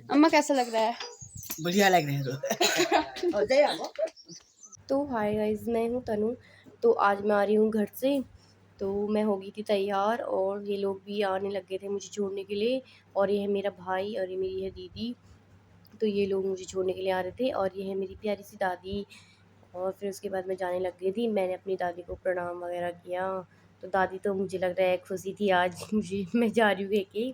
अम्मा कैसा लग रहा है? बढ़िया लग रहे हैं तो तो हाय गाइस, मैं हूँ तनु। तो आज मैं आ रही हूँ घर से। तो मैं हो गई थी तैयार और ये लोग भी आने लग गए थे मुझे छोड़ने के लिए। और ये है मेरा भाई और ये मेरी है दीदी। तो ये लोग मुझे छोड़ने के लिए आ रहे थे और ये है मेरी प्यारी सी दादी। और फिर उसके बाद मैं जाने लग गई थी। मैंने अपनी दादी को प्रणाम वगैरह किया। तो दादी तो मुझे लग रहा है खुशी थी आज मुझे मैं जा रही हूँ कि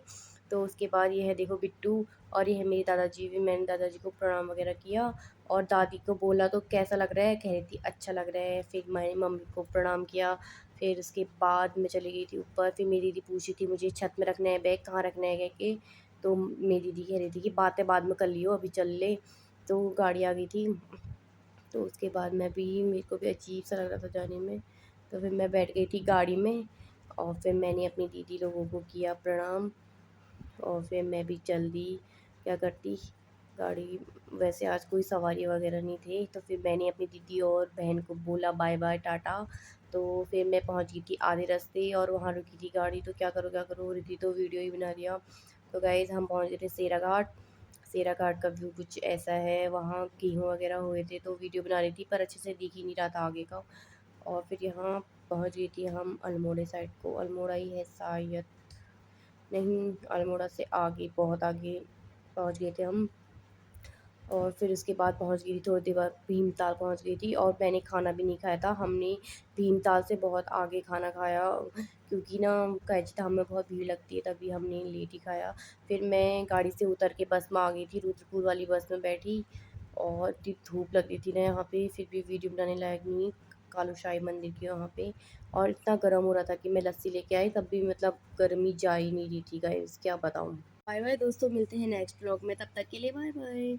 तो उसके बाद ये है देखो बिट्टू। और ये है मेरे दादाजी भी। मैंने दादाजी को प्रणाम वगैरह किया और दादी को बोला तो कैसा लग रहा है, कह रही थी अच्छा लग रहा है। फिर मैंने मम्मी को प्रणाम किया। फिर उसके बाद मैं चली गई थी ऊपर। फिर मेरी दीदी पूछी थी मुझे छत में रखना है बैग, कहाँ रखना है कह के। तो मेरी दीदी कह रही थी कि बातें बाद में कर लियो, अभी चल ले। तो गाड़ी आ गई थी। तो उसके बाद मेरे को भी अजीब सा लग रहा था जाने में। तो फिर मैं बैठ गई थी गाड़ी में और फिर मैंने अपनी दीदी लोगों को किया प्रणाम। और फिर मैं भी चल दी। क्या करती गाड़ी। वैसे आज कोई सवारी वगैरह नहीं थी। तो फिर मैंने अपनी दीदी और बहन को बोला बाय बाय टाटा। तो फिर मैं पहुंच गई थी आधे रास्ते और वहाँ रुकी थी गाड़ी। तो क्या करो हो रही थी तो वीडियो ही बना दिया। तो गाइज़ हम पहुंच गए थे सेरा घाट। सेरा घाट का व्यू कुछ ऐसा है। वहाँ गेहूँ वगैरह हुए थे तो वीडियो बना रही थी पर अच्छे से दिख ही नहीं रहा था आगे का। और फिर यहाँ पहुँच गई थी हम अल्मोड़े साइड को। अल्मोड़ा ही है शायद, नहीं अल्मोड़ा से आगे, बहुत आगे पहुँच गए थे हम। और फिर उसके बाद पहुँच गई थी थोड़ी देर बाद भीमताल पहुँच गई थी और मैंने खाना भी नहीं खाया था। हमने भीमताल से बहुत आगे खाना खाया क्योंकि ना कैचधाम में बहुत भीड़ लगती है, तभी हमने लेट ही खाया। फिर मैं गाड़ी से उतर के बस में आ गई थी, रुद्रपुर वाली बस में बैठी। और इतनी धूप लग रही थी ना यहाँ पे, फिर भी वीडियो बनाने लायक नहीं। कालूशाही मंदिर के वहाँ पे और इतना गर्म हो रहा था कि मैं लस्सी लेके आई तब भी मतलब गर्मी जा ही नहीं रही थी गाइस, क्या बताऊँ। बाय बाय दोस्तों, मिलते हैं नेक्स्ट व्लॉग में, तब तक के लिए बाय बाय।